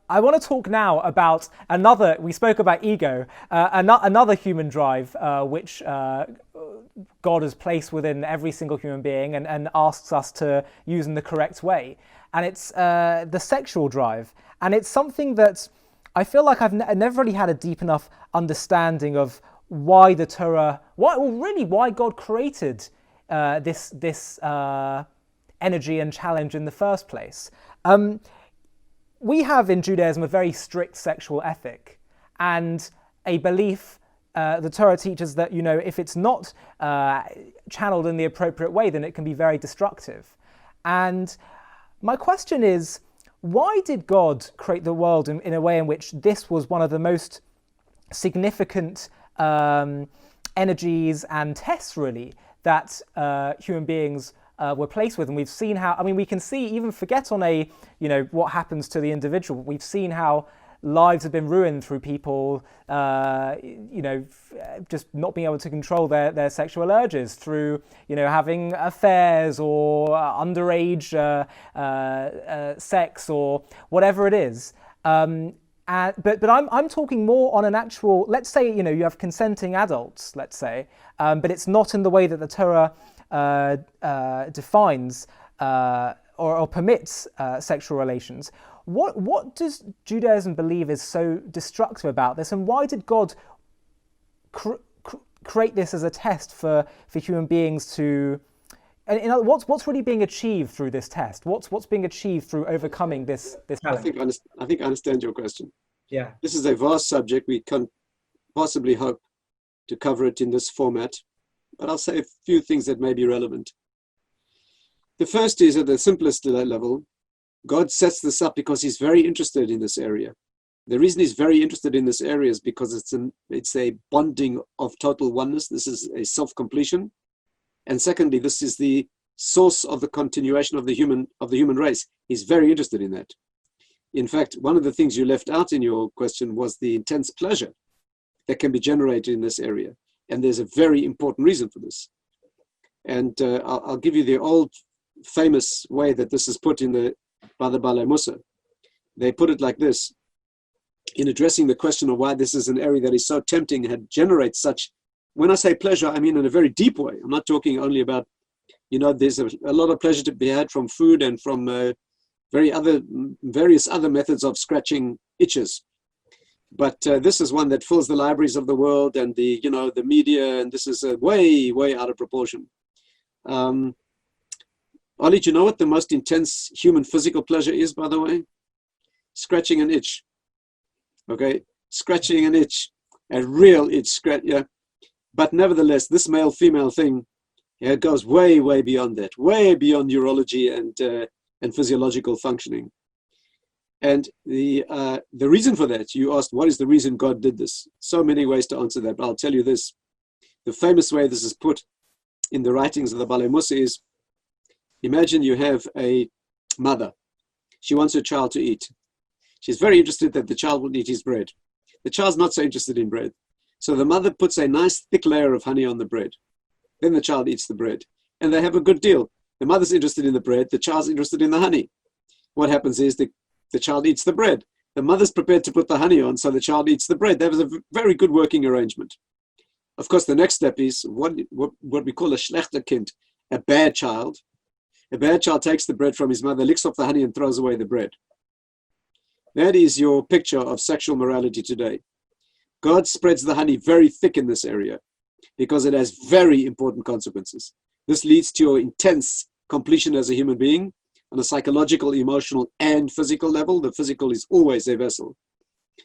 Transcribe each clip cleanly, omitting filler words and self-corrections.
I want to talk now about another. We spoke about ego, another human drive, which God has placed within every single human being and asks us to use in the correct way. And it's the sexual drive. And it's something that I feel like I've never really had a deep enough understanding of why the Torah, why God created this energy and challenge in the first place. We have in Judaism a very strict sexual ethic and a belief, the Torah teaches that, if it's not channeled in the appropriate way, then it can be very destructive. And my question is, why did God create the world in a way in which this was one of the most significant energies and tests, really, that human beings were placed with? And we've seen how, we can see, even forget on what happens to the individual. We've seen how lives have been ruined through people, just not being able to control their sexual urges through, having affairs or underage sex or whatever it is. But I'm talking more on an actual, let's say, you have consenting adults, let's say, but it's not in the way that the Torah defines or permits sexual relations. What does Judaism believe is so destructive about this, and why did God create this as a test for human beings to? And in other, what's really being achieved through this test? What's being achieved through overcoming this challenge? I think I understand your question. Yeah. This is a vast subject. We can't possibly hope to cover it in this format, but I'll say a few things that may be relevant. The first is, at the simplest level, God sets this up because he's very interested in this area. The reason he's very interested in this area is because it's a bonding of total oneness. This is a self-completion. And secondly, this is the source of the continuation of the human race. He's very interested in that. In fact, one of the things you left out in your question was the intense pleasure that can be generated in this area. And there's a very important reason for this. And I'll give you the old famous way that this is put by the Balei Musa. They put it like this: in addressing the question of why this is an area that is so tempting and generates such, when I say pleasure, I mean in a very deep way. I'm not talking only about, there's a lot of pleasure to be had from food and from various other methods of scratching itches. But this is one that fills the libraries of the world and the media, and this is way, way out of proportion. Ollie, do you know what the most intense human physical pleasure is, by the way? Scratching an itch. Okay? Scratching an itch. A real itch. Yeah. But nevertheless, this male-female thing, it goes way, way beyond that. Way beyond neurology and physiological functioning. And the reason for that, you asked, what is the reason God did this? So many ways to answer that, but I'll tell you this. The famous way this is put in the writings of the Balei Musa is, imagine you have a mother. She wants her child to eat. She's very interested that the child will eat his bread. The child's not so interested in bread. So the mother puts a nice thick layer of honey on the bread. Then the child eats the bread. And they have a good deal. The mother's interested in the bread. The child's interested in the honey. What happens is the child eats the bread. The mother's prepared to put the honey on, so the child eats the bread. That was a very good working arrangement. Of course, the next step is what we call a schlechter kind, a bad child. A bad child takes the bread from his mother, licks off the honey, and throws away the bread. That is your picture of sexual morality today. God spreads the honey very thick in this area because it has very important consequences. This leads to your intense completion as a human being on a psychological, emotional, and physical level. The physical is always a vessel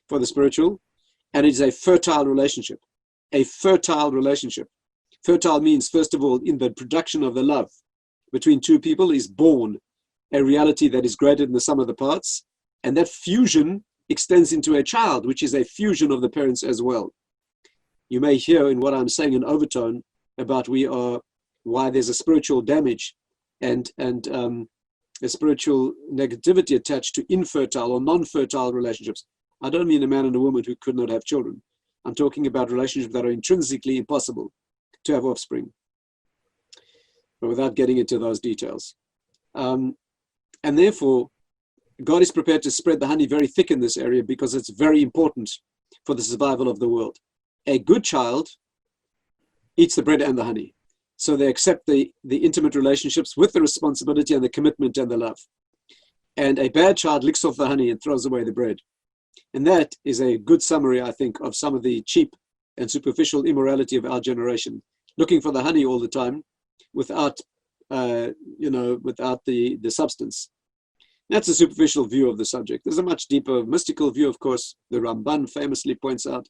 for the spiritual, and it is a fertile relationship. A fertile relationship. Fertile means, first of all, in the production of the love between two people is born a reality that is greater than the sum of the parts, and that fusion extends into a child, which is a fusion of the parents as well. You may hear in what I'm saying an overtone about why there's a spiritual damage and a spiritual negativity attached to infertile or non-fertile relationships. I don't mean a man and a woman who could not have children. I'm talking about relationships that are intrinsically impossible to have offspring, but without getting into those details. And therefore, God is prepared to spread the honey very thick in this area because it's very important for the survival of the world. A good child eats the bread and the honey. So they accept the intimate relationships with the responsibility and the commitment and the love. And a bad child licks off the honey and throws away the bread. And that is a good summary, I think, of some of the cheap and superficial immorality of our generation, looking for the honey all the time without, without the substance. That's a superficial view of the subject. There's a much deeper mystical view, of course. The Ramban famously points out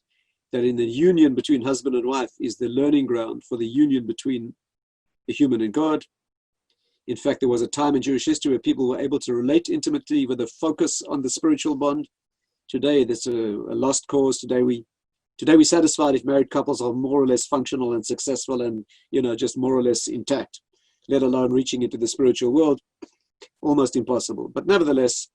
that in the union between husband and wife is the learning ground for the union between the human and God. In fact, there was a time in Jewish history where people were able to relate intimately with a focus on the spiritual bond. Today, that's a lost cause. Today we're satisfied if married couples are more or less functional and successful and, just more or less intact, let alone reaching into the spiritual world. Almost impossible. But nevertheless,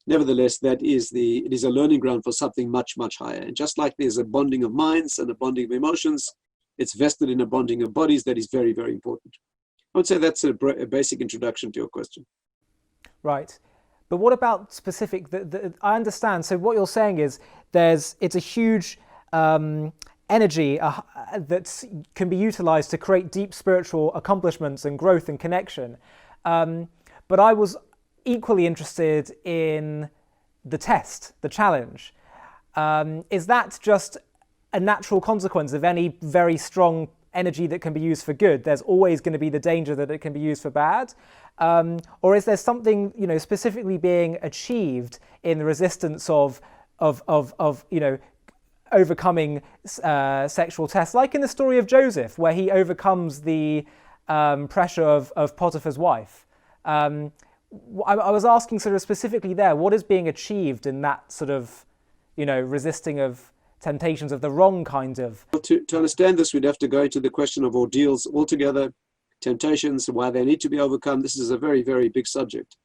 it is a learning ground for something much, much higher. And just like there's a bonding of minds and a bonding of emotions, it's vested in a bonding of bodies that is very, very important. I would say that's a basic introduction to your question. Right. But what about specific, I understand. So what you're saying is it's a huge energy that can be utilized to create deep spiritual accomplishments and growth and connection. But I was equally interested in the test, the challenge. Is that just a natural consequence of any very strong energy that can be used for good? There's always going to be the danger that it can be used for bad. Or is there something, specifically being achieved in the resistance of overcoming sexual tests, like in the story of Joseph, where he overcomes the pressure of Potiphar's wife? I was asking sort of specifically there, what is being achieved in that sort of, resisting of temptations of the wrong kind of... To understand this, we'd have to go into the question of ordeals altogether, temptations, why they need to be overcome. This is a very, very big subject.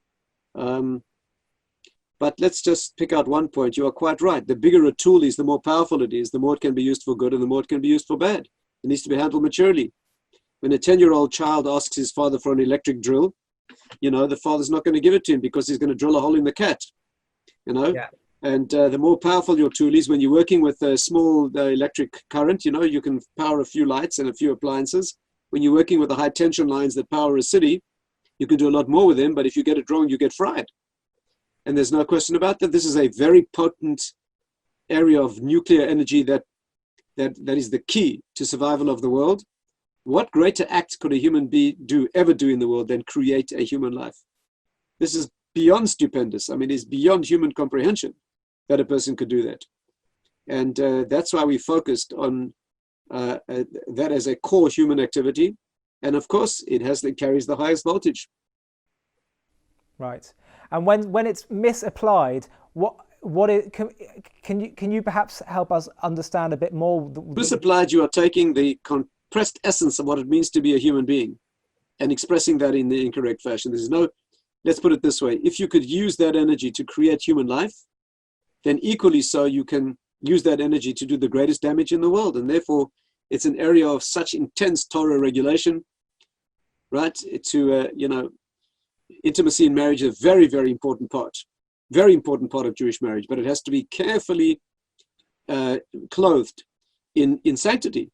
But let's just pick out one point. You are quite right. The bigger a tool is, the more powerful it is, the more it can be used for good and the more it can be used for bad. It needs to be handled maturely. When a 10-year-old child asks his father for an electric drill, the father's not going to give it to him because he's going to drill a hole in the cat, Yeah. And the more powerful your tool is, when you're working with a small electric current, you can power a few lights and a few appliances. When you're working with the high tension lines that power a city, you can do a lot more with them, but if you get it wrong, you get fried. And there's no question about that. This is a very potent area of nuclear energy that is the key to survival of the world. What greater act could a human being ever do in the world than create a human life? This is beyond stupendous. I mean, it's beyond human comprehension that a person could do that. And that's why we focused on that as a core human activity. And of course, it carries the highest voltage. Right. And when it's misapplied, can you perhaps help us understand a bit more? Misapplied, you are taking the compressed essence of what it means to be a human being and expressing that in the incorrect fashion. Let's put it this way. If you could use that energy to create human life, then equally so you can use that energy to do the greatest damage in the world. And therefore, it's an area of such intense Torah regulation, right? Intimacy in marriage is a very, very important part of Jewish marriage, but it has to be carefully clothed in sanctity.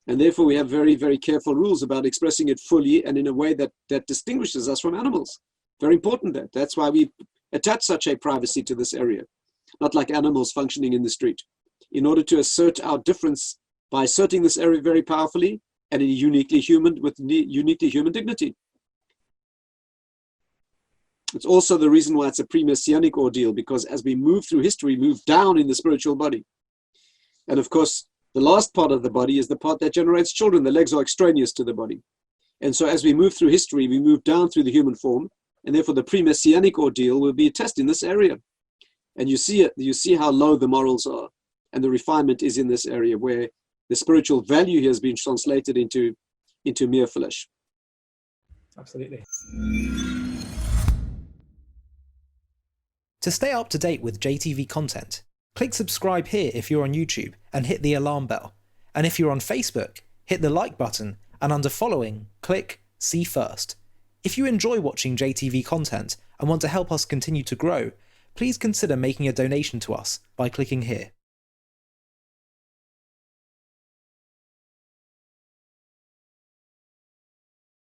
And therefore, we have very, very careful rules about expressing it fully and in a way that distinguishes us from animals. Very important that. That's why we attach such a privacy to this area, not like animals functioning in the street. In order to assert our difference by asserting this area very powerfully and uniquely human dignity. It's also the reason why it's a pre-messianic ordeal, because as we move through history, we move down in the spiritual body. And of course, the last part of the body is the part that generates children. The legs are extraneous to the body. And so as we move through history, we move down through the human form, and therefore the pre-messianic ordeal will be a test in this area. And you see how low the morals are, and the refinement is in this area where the spiritual value here has been translated into mere flesh. Absolutely. To stay up to date with JTV content, click subscribe here if you're on YouTube and hit the alarm bell. And if you're on Facebook, hit the like button, and under following, click see first. If you enjoy watching JTV content and want to help us continue to grow, please consider making a donation to us by clicking here.